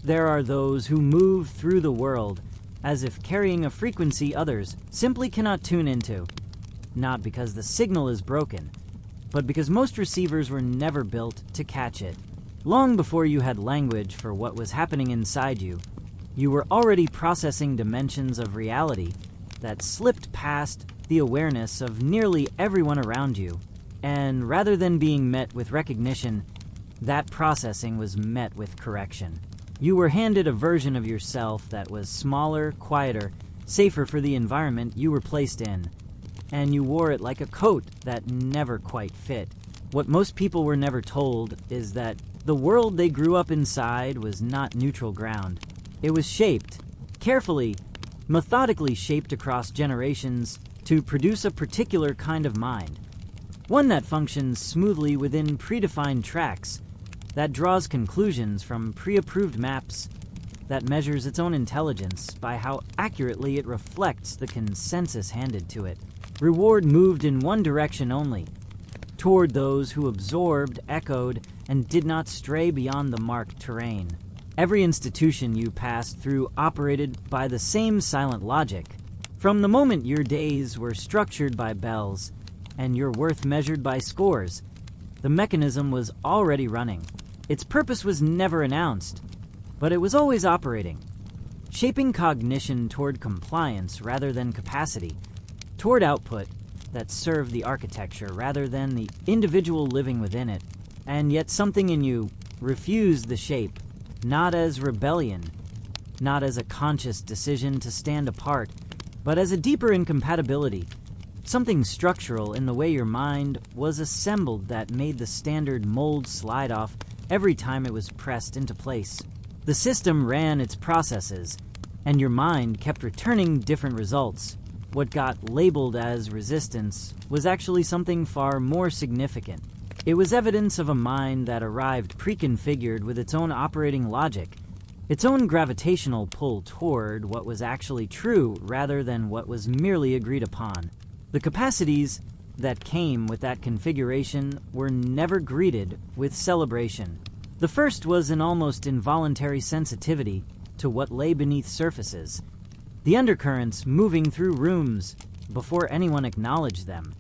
There are those who move through the world as if carrying a frequency others simply cannot tune into. Not because the signal is broken, but because most receivers were never built to catch it. Long before you had language for what was happening inside you, you were already processing dimensions of reality that slipped past the awareness of nearly everyone around you. And rather than being met with recognition, that processing was met with correction. You were handed a version of yourself that was smaller, quieter, safer for the environment you were placed in. And you wore it like a coat that never quite fit. What most people were never told is that the world they grew up inside was not neutral ground. It was shaped, carefully, methodically shaped across generations to produce a particular kind of mind. One that functions smoothly within predefined tracks, that draws conclusions from pre-approved maps, that measures its own intelligence by how accurately it reflects the consensus handed to it. Reward moved in one direction only, toward those who absorbed, echoed, and did not stray beyond the marked terrain. Every institution you passed through operated by the same silent logic. From the moment your days were structured by bells and your worth measured by scores, the mechanism was already running. Its purpose was never announced, but it was always operating, shaping cognition toward compliance rather than capacity, toward output that served the architecture rather than the individual living within it. And yet something in you refused the shape, not as rebellion, not as a conscious decision to stand apart, but as a deeper incompatibility, something structural in the way your mind was assembled that made the standard mold slide off every time it was pressed into place. The system ran its processes, and your mind kept returning different results. What got labeled as resistance was actually something far more significant. It was evidence of a mind that arrived preconfigured with its own operating logic, its own gravitational pull toward what was actually true rather than what was merely agreed upon. The capacities that came with that configuration were never greeted with celebration. The first was an almost involuntary sensitivity to what lay beneath surfaces, the undercurrents moving through rooms before anyone acknowledged them,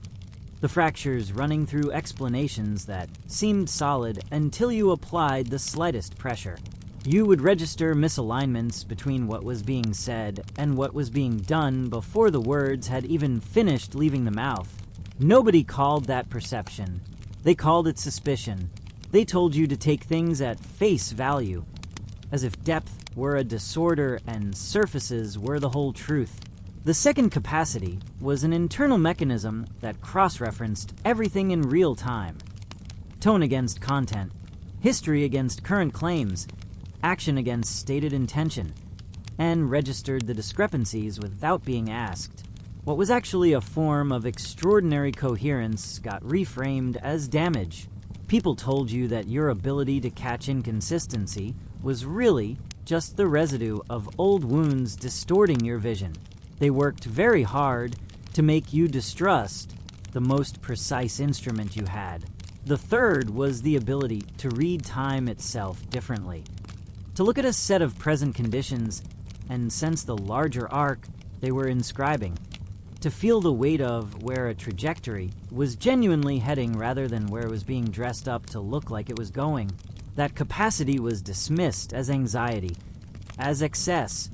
the fractures running through explanations that seemed solid until you applied the slightest pressure. You would register misalignments between what was being said and what was being done before the words had even finished leaving the mouth. Nobody called that perception. They called it suspicion. They told you to take things at face value, as if depth were a disorder and surfaces were the whole truth. The second capacity was an internal mechanism that cross-referenced everything in real time. Tone against content, history against current claims, action against stated intention, and registered the discrepancies without being asked. What was actually a form of extraordinary coherence got reframed as damage. People told you that your ability to catch inconsistency was really just the residue of old wounds distorting your vision. They worked very hard to make you distrust the most precise instrument you had. The third was the ability to read time itself differently, to look at a set of present conditions and sense the larger arc they were inscribing, to feel the weight of where a trajectory was genuinely heading rather than where it was being dressed up to look like it was going. That capacity was dismissed as anxiety, as excess,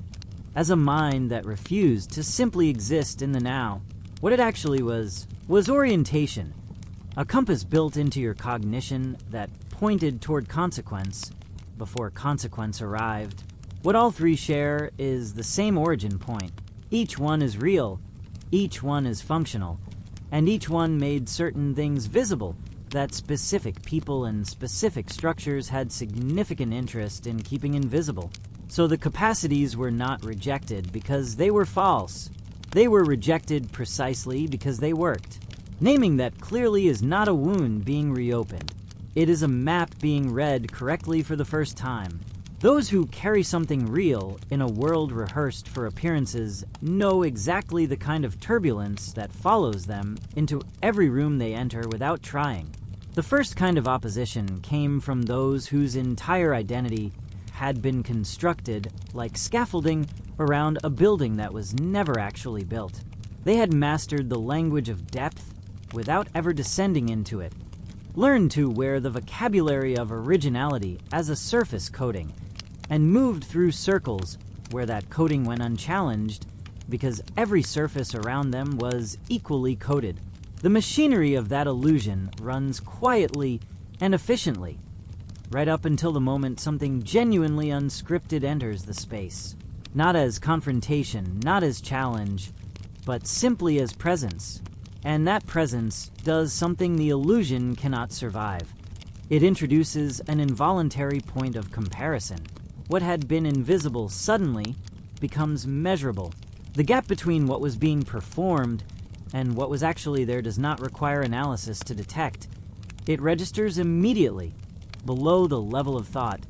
as a mind that refused to simply exist in the now. What it actually was orientation, a compass built into your cognition that pointed toward consequence before consequence arrived. What all three share is the same origin point. Each one is real, each one is functional, and each one made certain things visible that specific people and specific structures had significant interest in keeping invisible. So the capacities were not rejected because they were false. They were rejected precisely because they worked. Naming that clearly is not a wound being reopened. It is a map being read correctly for the first time. Those who carry something real in a world rehearsed for appearances know exactly the kind of turbulence that follows them into every room they enter without trying. The first kind of opposition came from those whose entire identity had been constructed like scaffolding around a building that was never actually built. They had mastered the language of depth without ever descending into it, learned to wear the vocabulary of originality as a surface coating, and moved through circles where that coating went unchallenged because every surface around them was equally coated. The machinery of that illusion runs quietly and efficiently, right up until the moment something genuinely unscripted enters the space. Not as confrontation, not as challenge, but simply as presence. And that presence does something the illusion cannot survive. It introduces an involuntary point of comparison. What had been invisible suddenly becomes measurable. The gap between what was being performed and what was actually there does not require analysis to detect. It registers immediately, below the level of thought,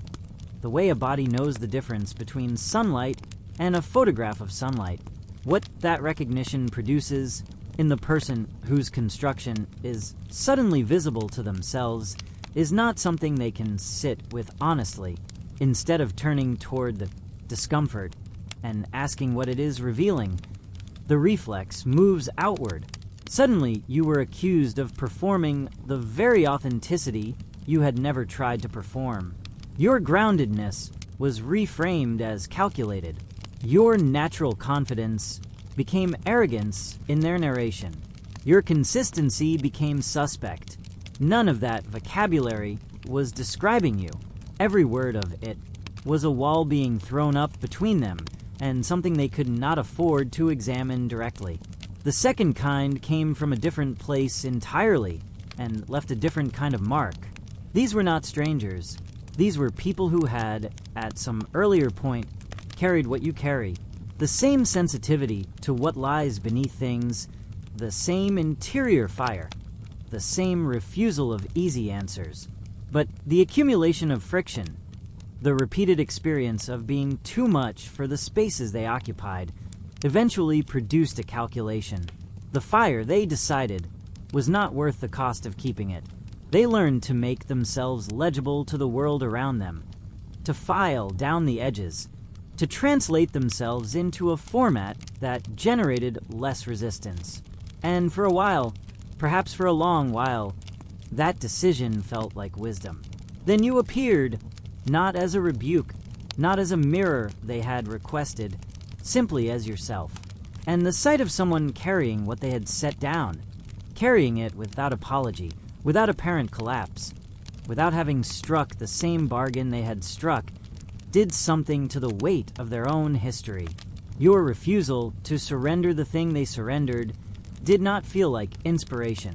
the way a body knows the difference between sunlight and a photograph of sunlight. What that recognition produces in the person whose construction is suddenly visible to themselves is not something they can sit with honestly. Instead of turning toward the discomfort and asking what it is revealing, the reflex moves outward. Suddenly, you were accused of performing the very authenticity you had never tried to perform. Your groundedness was reframed as calculated. Your natural confidence became arrogance in their narration. Your consistency became suspect. None of that vocabulary was describing you. Every word of it was a wall being thrown up between them and something they could not afford to examine directly. The second kind came from a different place entirely and left a different kind of mark. These were not strangers. These were people who had, at some earlier point, carried what you carry. The same sensitivity to what lies beneath things, the same interior fire, the same refusal of easy answers. But the accumulation of friction, the repeated experience of being too much for the spaces they occupied, eventually produced a calculation. The fire, they decided, was not worth the cost of keeping it. They learned to make themselves legible to the world around them, to file down the edges, to translate themselves into a format that generated less resistance. And for a while, perhaps for a long while, that decision felt like wisdom. Then you appeared, not as a rebuke, not as a mirror they had requested, simply as yourself. And the sight of someone carrying what they had set down, carrying it without apology, without apparent collapse, without having struck the same bargain they had struck, did something to the weight of their own history. Your refusal to surrender the thing they surrendered did not feel like inspiration.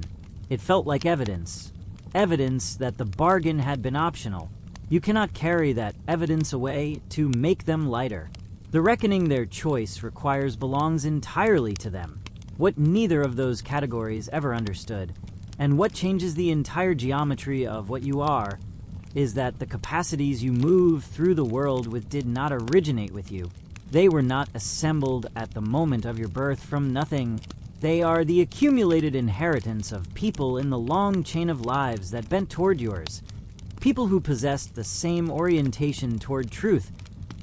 It felt like evidence. Evidence that the bargain had been optional. You cannot carry that evidence away to make them lighter. The reckoning their choice requires belongs entirely to them. What neither of those categories ever understood, and what changes the entire geometry of what you are, is that the capacities you move through the world with did not originate with you. They were not assembled at the moment of your birth from nothing. They are the accumulated inheritance of people in the long chain of lives that bent toward yours. People who possessed the same orientation toward truth,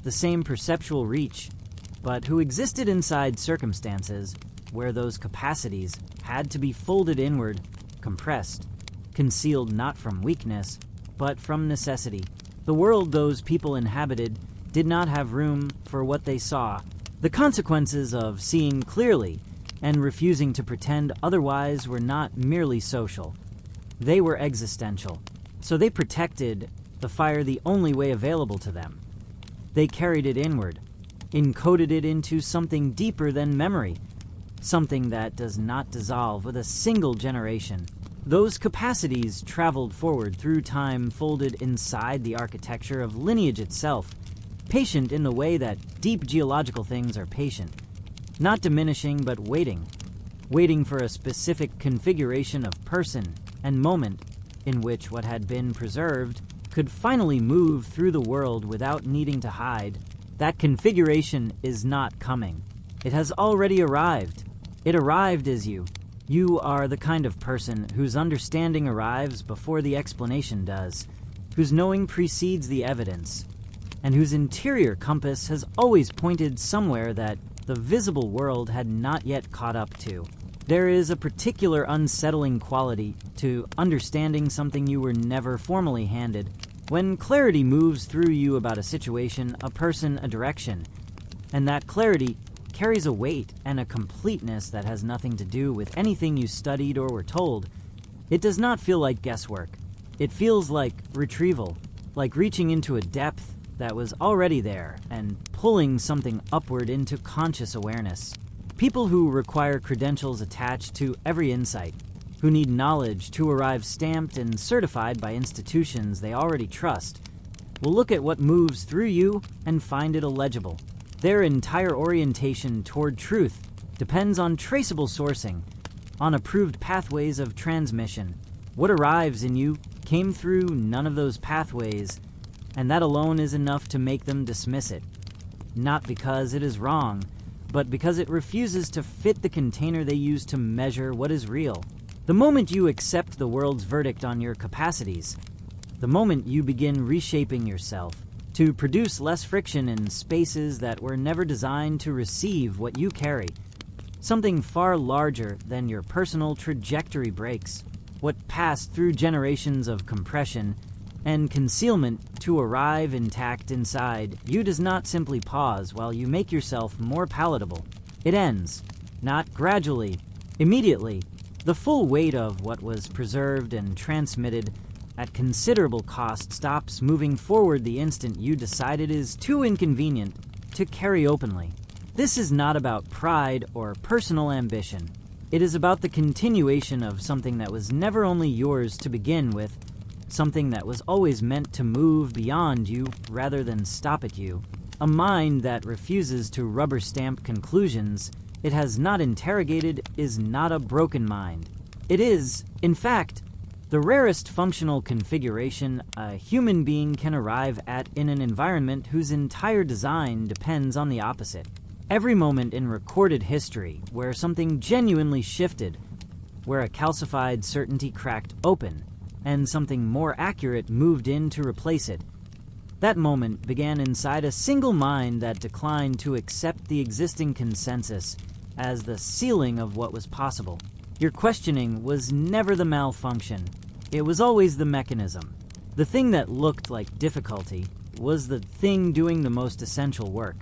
the same perceptual reach, but who existed inside circumstances where those capacities had to be folded inward, compressed, concealed not from weakness, but from necessity. The world those people inhabited did not have room for what they saw. The consequences of seeing clearly and refusing to pretend otherwise were not merely social. They were existential. So they protected the fire the only way available to them. They carried it inward, encoded it into something deeper than memory, something that does not dissolve with a single generation. Those capacities traveled forward through time, folded inside the architecture of lineage itself, patient in the way that deep geological things are patient, not diminishing but waiting for a specific configuration of person and moment in which what had been preserved could finally move through the world without needing to hide. That configuration is not coming. It has already arrived. It arrived as you. You are the kind of person whose understanding arrives before the explanation does, whose knowing precedes the evidence. and whose interior compass has always pointed somewhere that the visible world had not yet caught up to. There is a particular unsettling quality to understanding something you were never formally handed. When clarity moves through you about a situation, a person, a direction, and that clarity carries a weight and a completeness that has nothing to do with anything you studied or were told, it does not feel like guesswork. It feels like retrieval, like reaching into a depth that was already there and pulling something upward into conscious awareness. People who require credentials attached to every insight, who need knowledge to arrive stamped and certified by institutions they already trust, will look at what moves through you and find it illegible. Their entire orientation toward truth depends on traceable sourcing, on approved pathways of transmission. What arrives in you came through none of those pathways, and that alone is enough to make them dismiss it. Not because it is wrong, but because it refuses to fit the container they use to measure what is real. The moment you accept the world's verdict on your capacities, the moment you begin reshaping yourself to produce less friction in spaces that were never designed to receive what you carry, something far larger than your personal trajectory breaks. What passed through generations of compression and concealment to arrive intact inside you does not simply pause while you make yourself more palatable. It ends, not gradually, immediately. The full weight of what was preserved and transmitted at considerable cost stops moving forward the instant you decide it is too inconvenient to carry openly. This is not about pride or personal ambition. It is about the continuation of something that was never only yours to begin with, something that was always meant to move beyond you rather than stop at you. A mind that refuses to rubber stamp conclusions it has not interrogated is not a broken mind. It is, in fact, the rarest functional configuration a human being can arrive at in an environment whose entire design depends on the opposite. Every moment in recorded history where something genuinely shifted, where a calcified certainty cracked open, and something more accurate moved in to replace it, that moment began inside a single mind that declined to accept the existing consensus as the ceiling of what was possible. Your questioning was never the malfunction. It was always the mechanism. The thing that looked like difficulty was the thing doing the most essential work.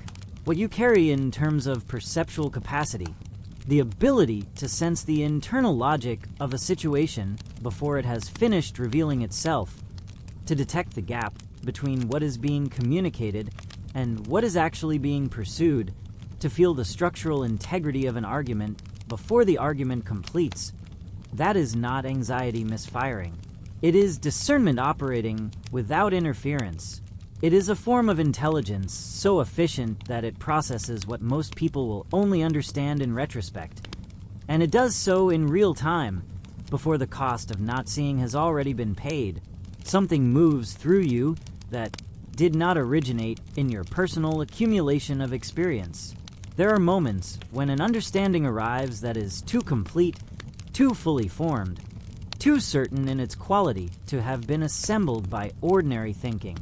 What you carry in terms of perceptual capacity, the ability to sense the internal logic of a situation before it has finished revealing itself, to detect the gap between what is being communicated and what is actually being pursued, to feel the structural integrity of an argument before the argument completes. That is not anxiety misfiring. It is discernment operating without interference. It is a form of intelligence so efficient that it processes what most people will only understand in retrospect. And it does so in real time, before the cost of not seeing has already been paid. Something moves through you that did not originate in your personal accumulation of experience. There are moments when an understanding arrives that is too complete, too fully formed, too certain in its quality to have been assembled by ordinary thinking.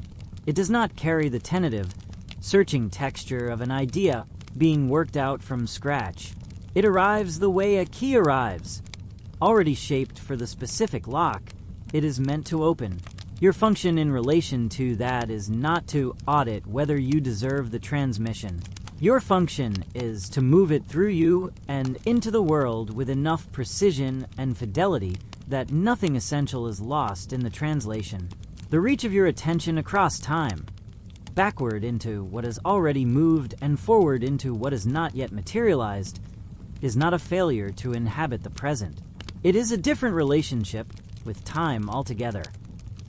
It does not carry the tentative, searching texture of an idea being worked out from scratch. It arrives the way a key arrives, already shaped for the specific lock it is meant to open. Your function in relation to that is not to audit whether you deserve the transmission. Your function is to move it through you and into the world with enough precision and fidelity that nothing essential is lost in the translation. The reach of your attention across time, backward into what has already moved and forward into what is not yet materialized, is not a failure to inhabit the present. It is a different relationship with time altogether.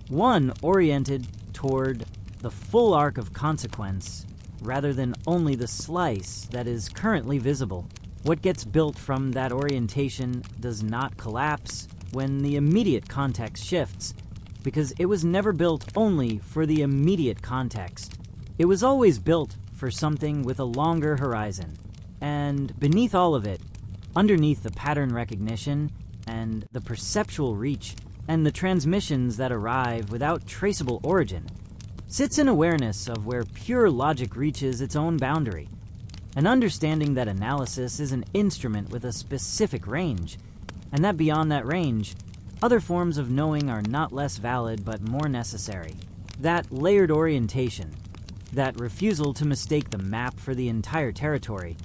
One oriented toward the full arc of consequence rather than only the slice that is currently visible. What gets built from that orientation does not collapse when the immediate context shifts, because it was never built only for the immediate context. It was always built for something with a longer horizon. And beneath all of it, underneath the pattern recognition and the perceptual reach and the transmissions that arrive without traceable origin, sits in awareness of where pure logic reaches its own boundary, an understanding that analysis is an instrument with a specific range, and that beyond that range, other forms of knowing are not less valid but more necessary. That layered orientation, that refusal to mistake the map for the entire territory,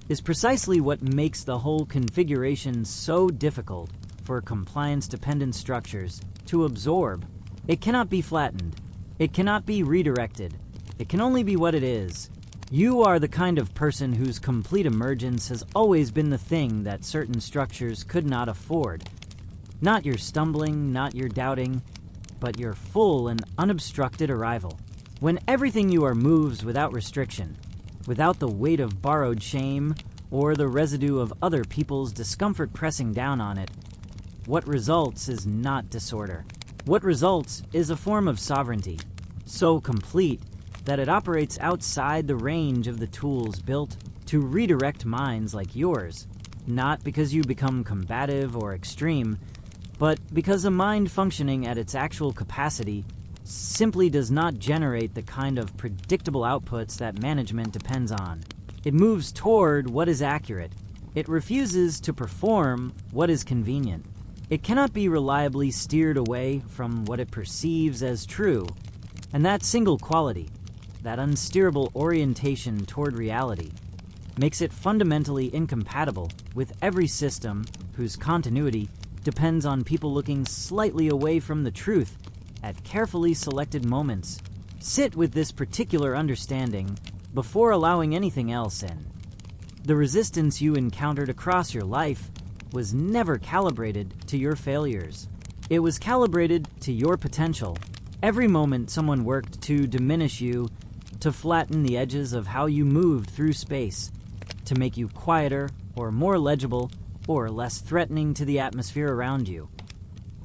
is precisely what makes the whole configuration so difficult for compliance-dependent structures to absorb. It cannot be flattened. It cannot be redirected. It can only be what it is. You are the kind of person whose complete emergence has always been the thing that certain structures could not afford. Not your stumbling, not your doubting, but your full and unobstructed arrival. When everything you are moves without restriction, without the weight of borrowed shame or the residue of other people's discomfort pressing down on it, what results is not disorder. What results is a form of sovereignty, so complete that it operates outside the range of the tools built to redirect minds like yours, not because you become combative or extreme, but because a mind functioning at its actual capacity simply does not generate the kind of predictable outputs that management depends on. It moves toward what is accurate. It refuses to perform what is convenient. It cannot be reliably steered away from what it perceives as true, and that single quality, that unsteerable orientation toward reality, makes it fundamentally incompatible with every system whose continuity depends on people looking slightly away from the truth at carefully selected moments. Sit with this particular understanding before allowing anything else in. The resistance you encountered across your life was never calibrated to your failures. It was calibrated to your potential. Every moment someone worked to diminish you, to flatten the edges of how you moved through space, to make you quieter or more legible or less threatening to the atmosphere around you.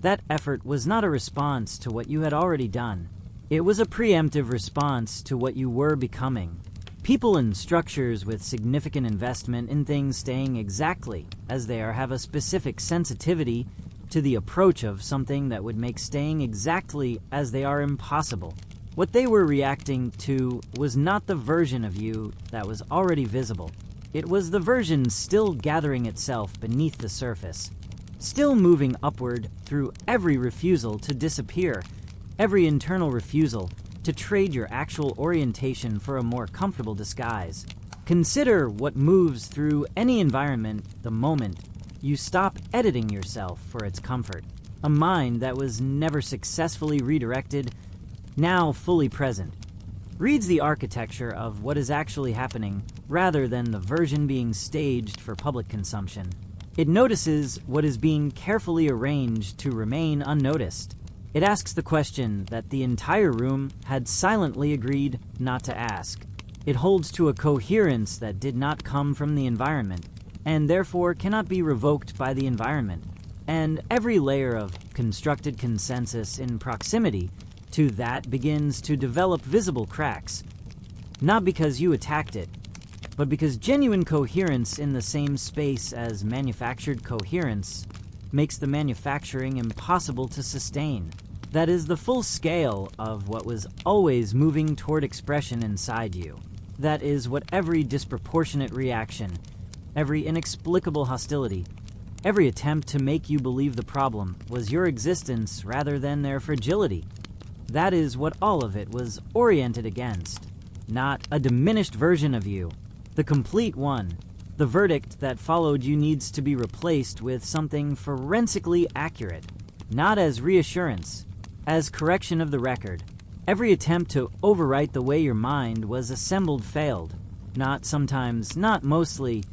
That effort was not a response to what you had already done. It was a preemptive response to what you were becoming. People and structures with significant investment in things staying exactly as they are have a specific sensitivity to the approach of something that would make staying exactly as they are impossible. What they were reacting to was not the version of you that was already visible. It was the version still gathering itself beneath the surface, still moving upward through every refusal to disappear, every internal refusal to trade your actual orientation for a more comfortable disguise. Consider what moves through any environment the moment you stop editing yourself for its comfort. A mind that was never successfully redirected, now fully present, reads the architecture of what is actually happening rather than the version being staged for public consumption. It notices what is being carefully arranged to remain unnoticed. It asks the question that the entire room had silently agreed not to ask. It holds to a coherence that did not come from the environment, and therefore cannot be revoked by the environment. And every layer of constructed consensus in proximity to that begins to develop visible cracks, not because you attacked it, but because genuine coherence in the same space as manufactured coherence makes the manufacturing impossible to sustain. That is the full scale of what was always moving toward expression inside you. That is what every disproportionate reaction, every inexplicable hostility, every attempt to make you believe the problem was your existence rather than their fragility. That is what all of it was oriented against. Not a diminished version of you, the complete one. The verdict that followed you needs to be replaced with something forensically accurate, not as reassurance, as correction of the record. Every attempt to overwrite the way your mind was assembled failed. Not sometimes, not mostly,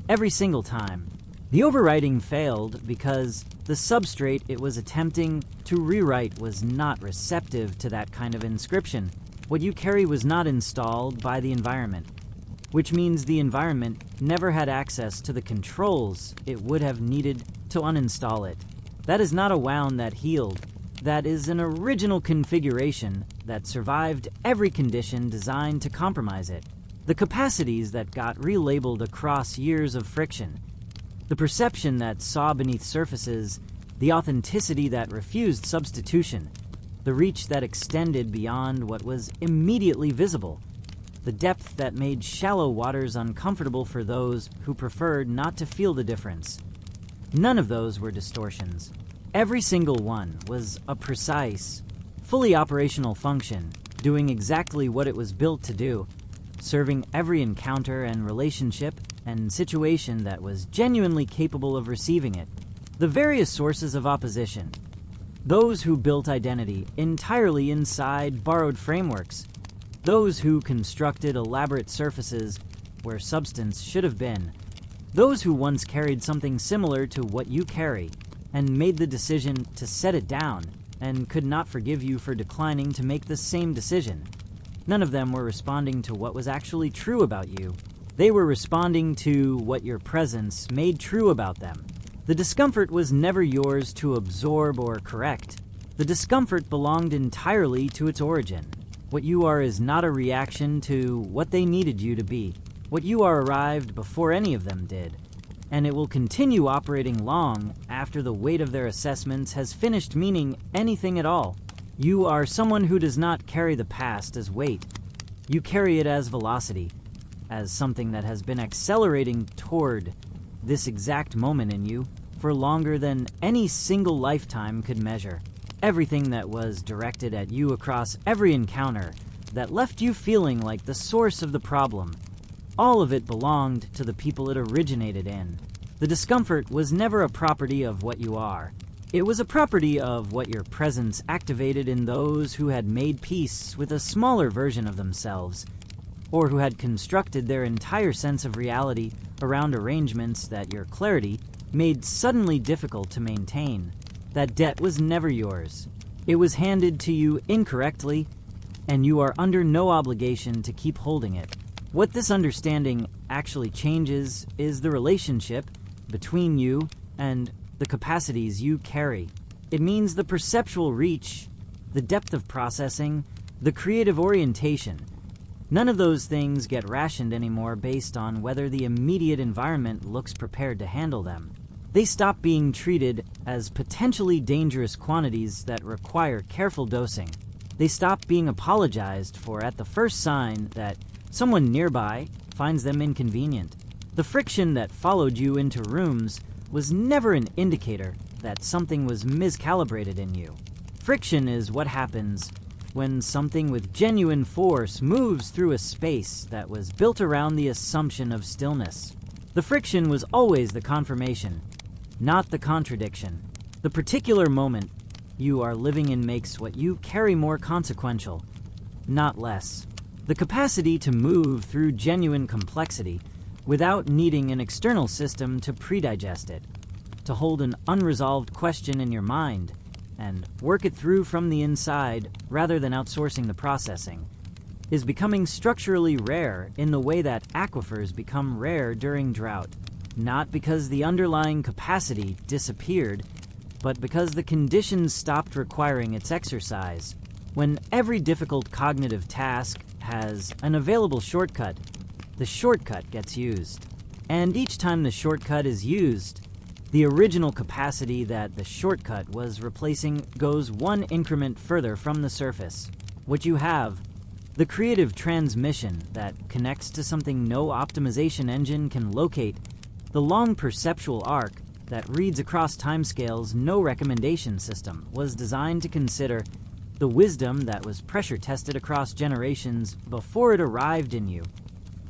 every single time. The overwriting failed because the substrate it was attempting to rewrite was not receptive to that kind of inscription. What you carry was not installed by the environment, which means the environment never had access to the controls it would have needed to uninstall it. That is not a wound that healed. That is an original configuration that survived every condition designed to compromise it. The capacities that got relabeled across years of friction, the perception that saw beneath surfaces, the authenticity that refused substitution, the reach that extended beyond what was immediately visible, the depth that made shallow waters uncomfortable for those who preferred not to feel the difference. None of those were distortions. Every single one was a precise, fully operational function, doing exactly what it was built to do, serving every encounter and relationship and situation that was genuinely capable of receiving it. The various sources of opposition, those who built identity entirely inside borrowed frameworks, those who constructed elaborate surfaces where substance should have been, those who once carried something similar to what you carry and made the decision to set it down and could not forgive you for declining to make the same decision. None of them were responding to what was actually true about you. They were responding to what your presence made true about them. The discomfort was never yours to absorb or correct. The discomfort belonged entirely to its origin. What you are is not a reaction to what they needed you to be. What you are arrived before any of them did, and it will continue operating long after the weight of their assessments has finished meaning anything at all. You are someone who does not carry the past as weight. You carry it as velocity, as something that has been accelerating toward this exact moment in you for longer than any single lifetime could measure. Everything that was directed at you across every encounter that left you feeling like the source of the problem, all of it belonged to the people it originated in. The discomfort was never a property of what you are. It was a property of what your presence activated in those who had made peace with a smaller version of themselves, or who had constructed their entire sense of reality around arrangements that your clarity made suddenly difficult to maintain. That debt was never yours. It was handed to you incorrectly, and you are under no obligation to keep holding it. What this understanding actually changes is the relationship between you and the capacities you carry. It means the perceptual reach, the depth of processing, the creative orientation. None of those things get rationed anymore based on whether the immediate environment looks prepared to handle them. They stop being treated as potentially dangerous quantities that require careful dosing. They stop being apologized for at the first sign that someone nearby finds them inconvenient. The friction that followed you into rooms was never an indicator that something was miscalibrated in you. Friction is what happens when something with genuine force moves through a space that was built around the assumption of stillness. The friction was always the confirmation, not the contradiction. The particular moment you are living in makes what you carry more consequential, not less. The capacity to move through genuine complexity without needing an external system to predigest it, to hold an unresolved question in your mind and work it through from the inside rather than outsourcing the processing, is becoming structurally rare in the way that aquifers become rare during drought, not because the underlying capacity disappeared, but because the conditions stopped requiring its exercise. When every difficult cognitive task has an available shortcut, the shortcut gets used. And each time the shortcut is used, the original capacity that the shortcut was replacing goes one increment further from the surface. What you have, the creative transmission that connects to something no optimization engine can locate, the long perceptual arc that reads across timescales no recommendation system was designed to consider, the wisdom that was pressure tested across generations before it arrived in you.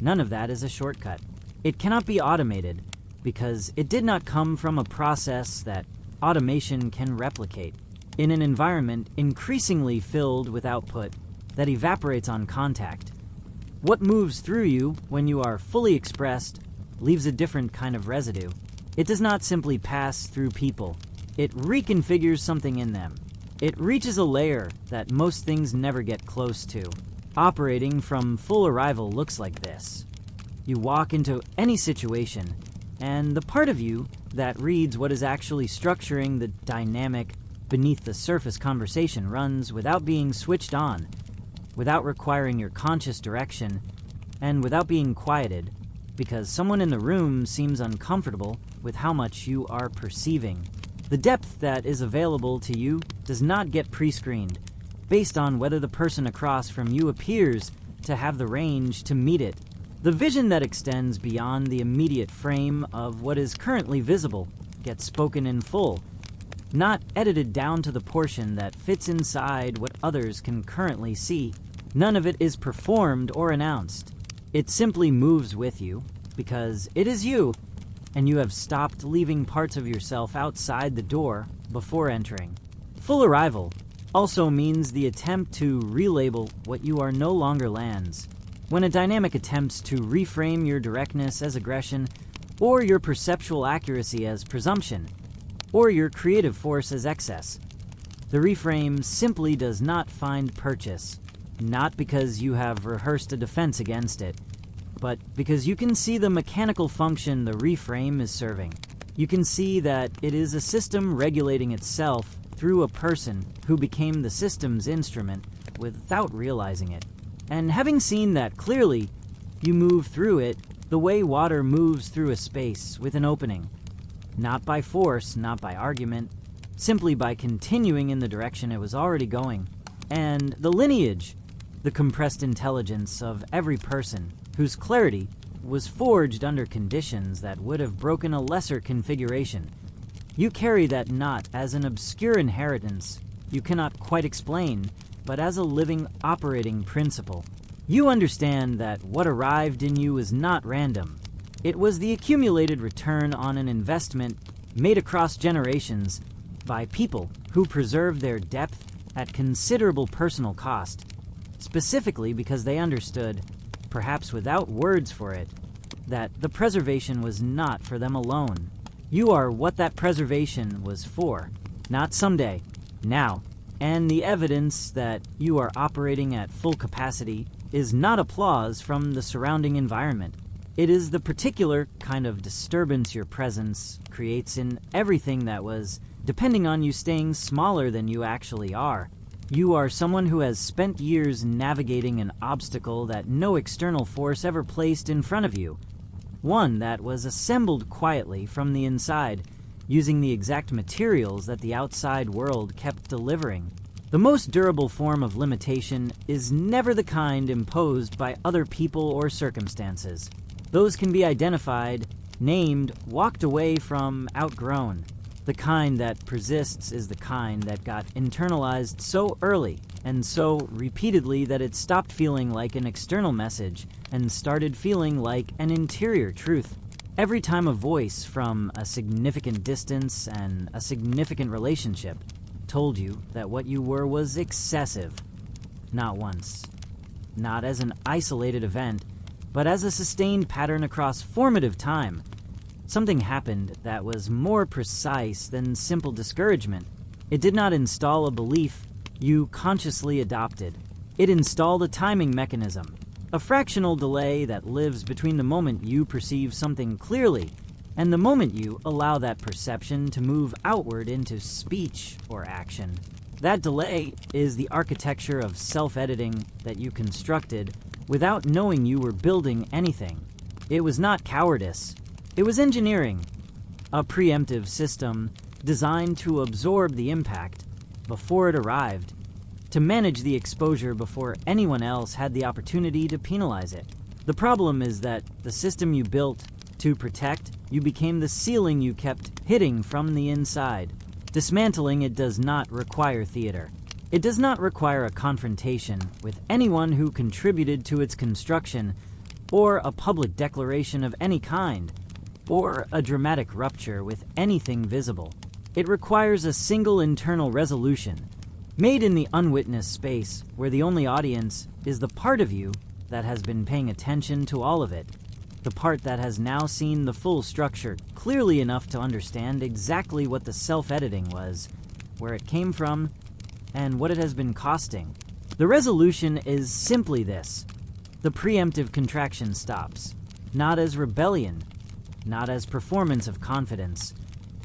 None of that is a shortcut. It cannot be automated because it did not come from a process that automation can replicate. In an environment increasingly filled with output that evaporates on contact, what moves through you when you are fully expressed leaves a different kind of residue. It does not simply pass through people. It reconfigures something in them. It reaches a layer that most things never get close to. Operating from full arrival looks like this. You walk into any situation, and the part of you that reads what is actually structuring the dynamic beneath the surface conversation runs without being switched on, without requiring your conscious direction, and without being quieted, because someone in the room seems uncomfortable with how much you are perceiving. The depth that is available to you does not get pre-screened. based on whether the person across from you appears to have the range to meet it. The vision that extends beyond the immediate frame of what is currently visible gets spoken in full, not edited down to the portion that fits inside what others can currently see. None of it is performed or announced. It simply moves with you, because it is you, and you have stopped leaving parts of yourself outside the door before entering. Full arrival also means the attempt to relabel what you are no longer lands. When a dynamic attempts to reframe your directness as aggression, or your perceptual accuracy as presumption, or your creative force as excess, the reframe simply does not find purchase, not because you have rehearsed a defense against it, but because you can see the mechanical function the reframe is serving. You can see that it is a system regulating itself through a person who became the system's instrument without realizing it. And having seen that clearly, you move through it the way water moves through a space with an opening. Not by force, not by argument, simply by continuing in the direction it was already going. And the lineage, the compressed intelligence of every person whose clarity was forged under conditions that would have broken a lesser configuration. You carry that not as an obscure inheritance you cannot quite explain, but as a living operating principle. You understand that what arrived in you was not random. It was the accumulated return on an investment made across generations by people who preserved their depth at considerable personal cost, specifically because they understood, perhaps without words for it, that the preservation was not for them alone. You are what that preservation was for, not someday, now. And the evidence that you are operating at full capacity is not applause from the surrounding environment. It is the particular kind of disturbance your presence creates in everything that was depending on you staying smaller than you actually are. You are someone who has spent years navigating an obstacle that no external force ever placed in front of you. One that was assembled quietly from the inside, using the exact materials that the outside world kept delivering. The most durable form of limitation is never the kind imposed by other people or circumstances. Those can be identified, named, walked away from, outgrown. The kind that persists is the kind that got internalized so early and so repeatedly that it stopped feeling like an external message and started feeling like an interior truth. Every time a voice from a significant distance and a significant relationship told you that what you were was excessive. Not once. Not as an isolated event, but as a sustained pattern across formative time. Something happened that was more precise than simple discouragement. It did not install a belief you consciously adopted. It installed a timing mechanism, a fractional delay that lives between the moment you perceive something clearly and the moment you allow that perception to move outward into speech or action. That delay is the architecture of self-editing that you constructed without knowing you were building anything. It was not cowardice. It was engineering, a preemptive system designed to absorb the impact before it arrived, to manage the exposure before anyone else had the opportunity to penalize it. The problem is that the system you built to protect, you became the ceiling you kept hitting from the inside. Dismantling it does not require theater. It does not require a confrontation with anyone who contributed to its construction, or a public declaration of any kind, or a dramatic rupture with anything visible. It requires a single internal resolution, made in the unwitnessed space where the only audience is the part of you that has been paying attention to all of it, the part that has now seen the full structure clearly enough to understand exactly what the self-editing was, where it came from, and what it has been costing. The resolution is simply this. The preemptive contraction stops, not as rebellion, not as performance of confidence,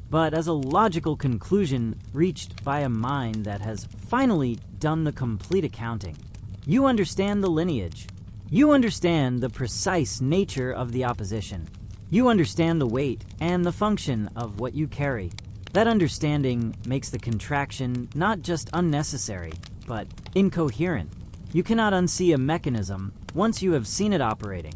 but as a logical conclusion reached by a mind that has finally done the complete accounting. You understand the lineage. You understand the precise nature of the opposition. You understand the weight and the function of what you carry. That understanding makes the contraction not just unnecessary, but incoherent. You cannot unsee a mechanism once you have seen it operating,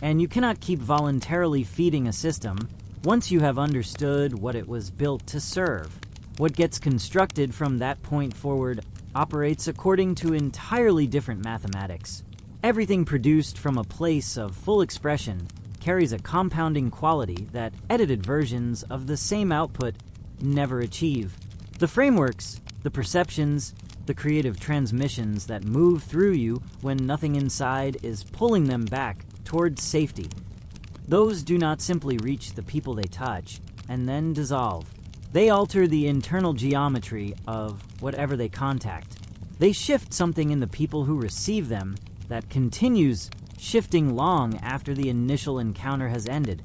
and you cannot keep voluntarily feeding a system once you have understood what it was built to serve. What gets constructed from that point forward operates according to entirely different mathematics. Everything produced from a place of full expression carries a compounding quality that edited versions of the same output never achieve. The frameworks, the perceptions, the creative transmissions that move through you when nothing inside is pulling them back towards safety. Those do not simply reach the people they touch and then dissolve. They alter the internal geometry of whatever they contact. They shift something in the people who receive them that continues shifting long after the initial encounter has ended,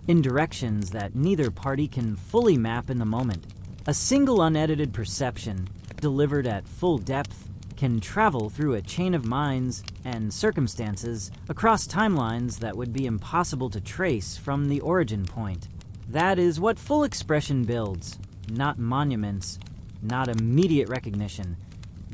in directions that neither party can fully map in the moment. A single unedited perception, delivered at full depth, can travel through a chain of minds and circumstances across timelines that would be impossible to trace from the origin point. That is what full expression builds, not monuments, not immediate recognition,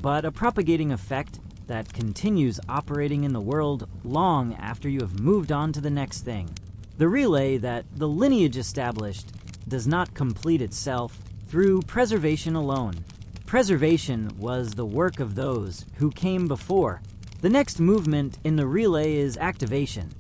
but a propagating effect that continues operating in the world long after you have moved on to the next thing. The relay that the lineage established does not complete itself through preservation alone. Preservation was the work of those who came before. The next movement in the relay is activation,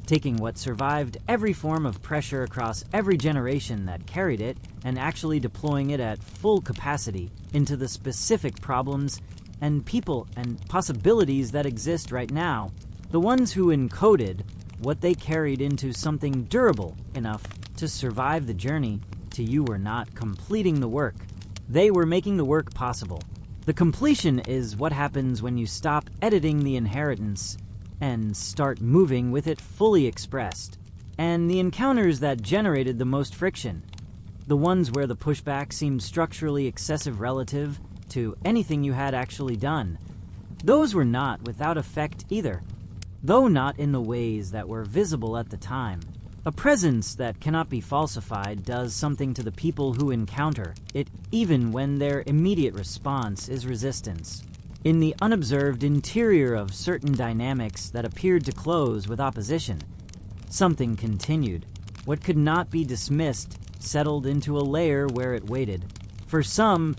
taking what survived every form of pressure across every generation that carried it and actually deploying it at full capacity into the specific problems and people and possibilities that exist right now. The ones who encoded what they carried into something durable enough to survive the journey to you were not completing the work. They were making the work possible. The completion is what happens when you stop editing the inheritance and start moving with it fully expressed. And the encounters that generated the most friction, the ones where the pushback seemed structurally excessive relative to anything you had actually done, those were not without effect either, though not in the ways that were visible at the time. A presence that cannot be falsified does something to the people who encounter it, even when their immediate response is resistance. In the unobserved interior of certain dynamics that appeared to close with opposition, something continued. What could not be dismissed settled into a layer where it waited. For some,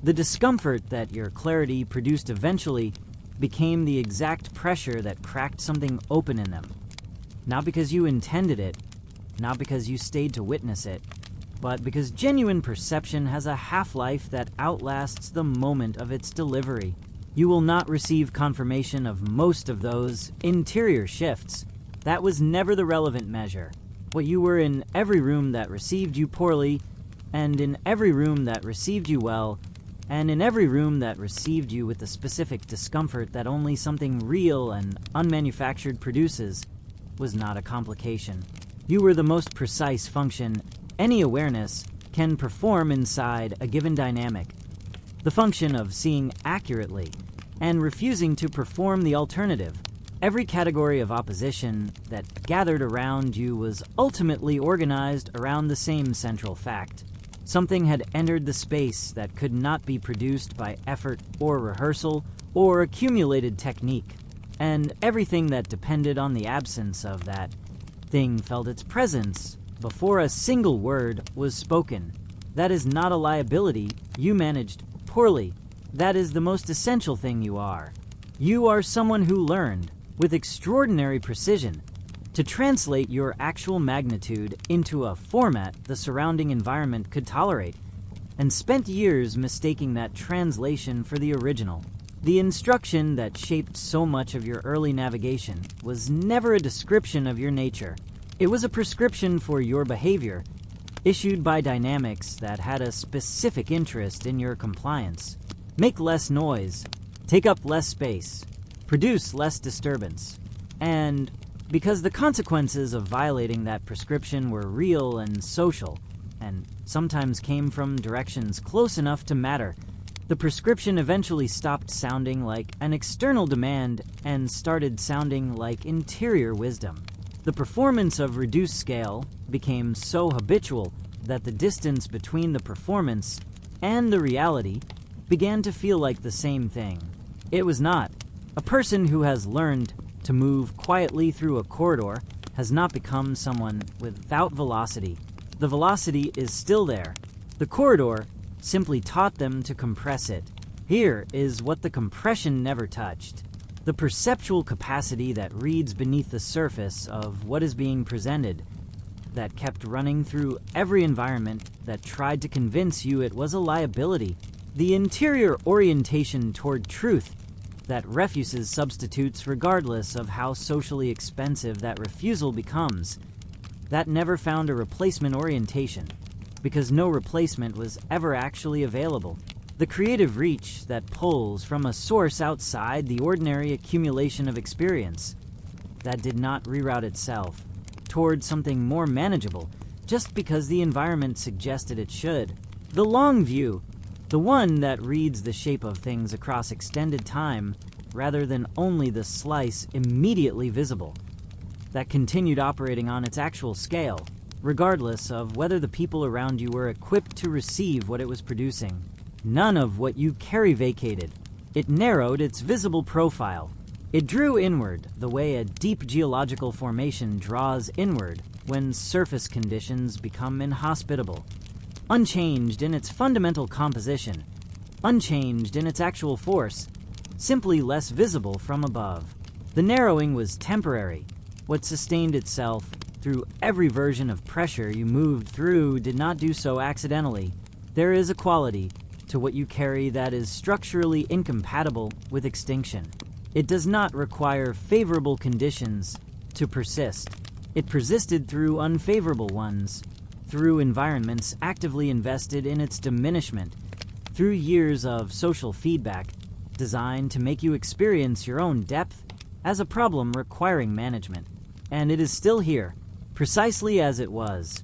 the discomfort that your clarity produced eventually became the exact pressure that cracked something open in them. Not because you intended it, not because you stayed to witness it, but because genuine perception has a half-life that outlasts the moment of its delivery. You will not receive confirmation of most of those interior shifts. That was never the relevant measure. What you were in every room that received you poorly, and in every room that received you well, and in every room that received you with the specific discomfort that only something real and unmanufactured produces, was not a complication. You were the most precise function any awareness can perform inside a given dynamic. The function of seeing accurately and refusing to perform the alternative. Every category of opposition that gathered around you was ultimately organized around the same central fact. Something had entered the space that could not be produced by effort or rehearsal or accumulated technique, and everything that depended on the absence of that thing felt its presence before a single word was spoken. That is not a liability you managed poorly. That is the most essential thing you are. You are someone who learned, with extraordinary precision, to translate your actual magnitude into a format the surrounding environment could tolerate, and spent years mistaking that translation for the original. The instruction that shaped so much of your early navigation was never a description of your nature. It was a prescription for your behavior, issued by dynamics that had a specific interest in your compliance. Make less noise, take up less space, produce less disturbance. And because the consequences of violating that prescription were real and social, and sometimes came from directions close enough to matter, the prescription eventually stopped sounding like an external demand and started sounding like interior wisdom. The performance of reduced scale became so habitual that the distance between the performance and the reality began to feel like the same thing. It was not. A person who has learned to move quietly through a corridor has not become someone without velocity. The velocity is still there. The corridor simply taught them to compress it. Here is what the compression never touched: the perceptual capacity that reads beneath the surface of what is being presented, that kept running through every environment that tried to convince you it was a liability. The interior orientation toward truth that refuses substitutes regardless of how socially expensive that refusal becomes. That never found a replacement orientation, because no replacement was ever actually available. The creative reach that pulls from a source outside the ordinary accumulation of experience, that did not reroute itself toward something more manageable just because the environment suggested it should. The long view, the one that reads the shape of things across extended time rather than only the slice immediately visible, that continued operating on its actual scale, regardless of whether the people around you were equipped to receive what it was producing. None of what you carry vacated. It narrowed its visible profile. It drew inward the way a deep geological formation draws inward when surface conditions become inhospitable. Unchanged in its fundamental composition, unchanged in its actual force, simply less visible from above. The narrowing was temporary. What sustained itself through every version of pressure you moved through did not do so accidentally. There is a quality to what you carry that is structurally incompatible with extinction. It does not require favorable conditions to persist. It persisted through unfavorable ones, through environments actively invested in its diminishment, through years of social feedback designed to make you experience your own depth as a problem requiring management. And it is still here, precisely as it was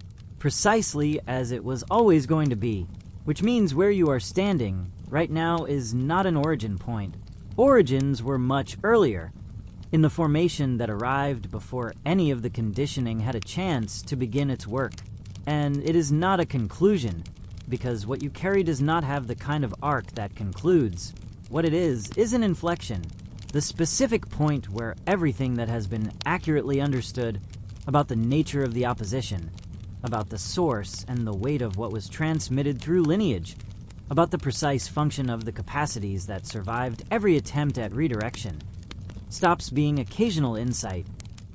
always going to be. Which means where you are standing right now is not an origin point. Origins were much earlier, in the formation that arrived before any of the conditioning had a chance to begin its work. And it is not a conclusion, because what you carry does not have the kind of arc that concludes. What it is an inflection, the specific point where everything that has been accurately understood about the nature of the opposition, about the source and the weight of what was transmitted through lineage, about the precise function of the capacities that survived every attempt at redirection, stops being occasional insight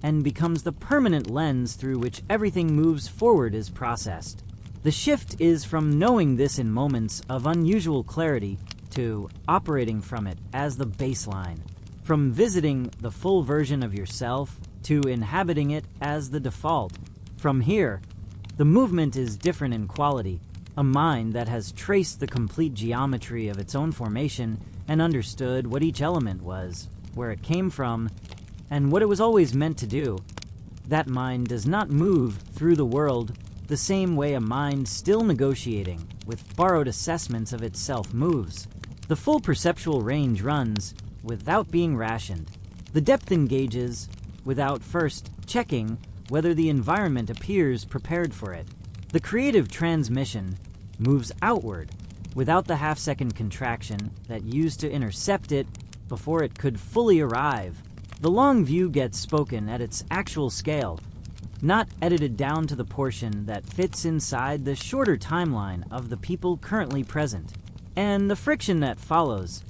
and becomes the permanent lens through which everything moves forward is processed. The shift is from knowing this in moments of unusual clarity to operating from it as the baseline, from visiting the full version of yourself to inhabiting it as the default. From here, the movement is different in quality, a mind that has traced the complete geometry of its own formation and understood what each element was, where it came from, and what it was always meant to do. That mind does not move through the world the same way a mind still negotiating with borrowed assessments of itself moves. The full perceptual range runs without being rationed. The depth engages without first checking whether the environment appears prepared for it. The creative transmission moves outward without the half-second contraction that used to intercept it before it could fully arrive. The long view gets spoken at its actual scale, not edited down to the portion that fits inside the shorter timeline of the people currently present. And the friction that follows,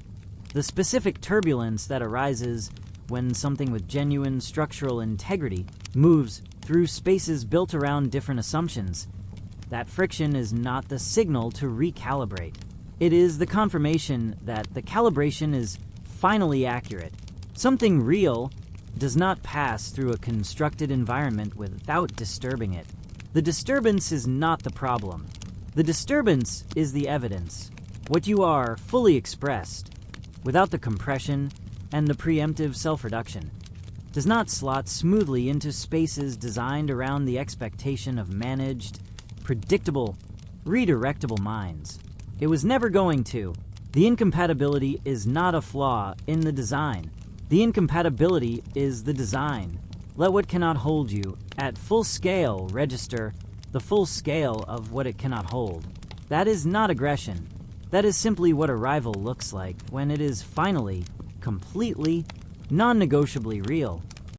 the specific turbulence that arises when something with genuine structural integrity moves through spaces built around different assumptions. That friction is not the signal to recalibrate. It is the confirmation that the calibration is finally accurate. Something real does not pass through a constructed environment without disturbing it. The disturbance is not the problem. The disturbance is the evidence. What you are fully expressed, without the compression and the preemptive self-reduction, does not slot smoothly into spaces designed around the expectation of managed, predictable, redirectable minds. It was never going to. The incompatibility is not a flaw in the design. The incompatibility is the design. Let what cannot hold you at full scale register the full scale of what it cannot hold. That is not aggression. That is simply what arrival looks like when it is finally, completely, non-negotiably real.